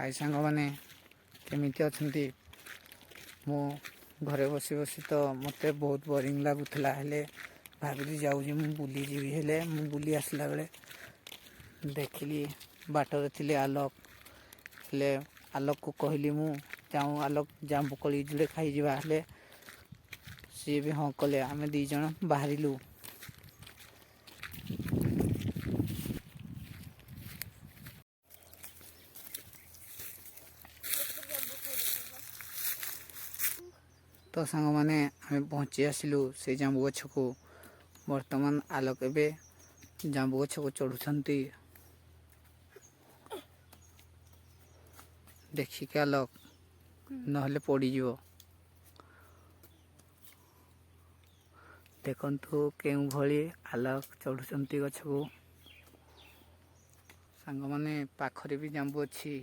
हाय सांग मैंने केमिति अछंती मो घरे बसी बसी तो मते बहुत बोरिंग लगुला हेले भाविली जाऊँ मु बुली जीवी हेले मु बुली आसला बेले देखिली बाटर थिले आलोक हेले आलोक को कहली मु जाऊँ आलोक जांबू कोली जुड़े खाई जीवा हेले सी भी हाँ कले आमे दी जण बाहरिलु। तो सांग माने आमे पहुँची आसिलु से जांबू गछ को। वर्तमान आलोक एबे जांबू गछ को चढ़ुछंती देखिके आलोक नहले पड़ी जीवो। देखंतु केउ भली आलोक चढ़ुछंती गछ को। सांग माने पाखरे भी जांबू अछि।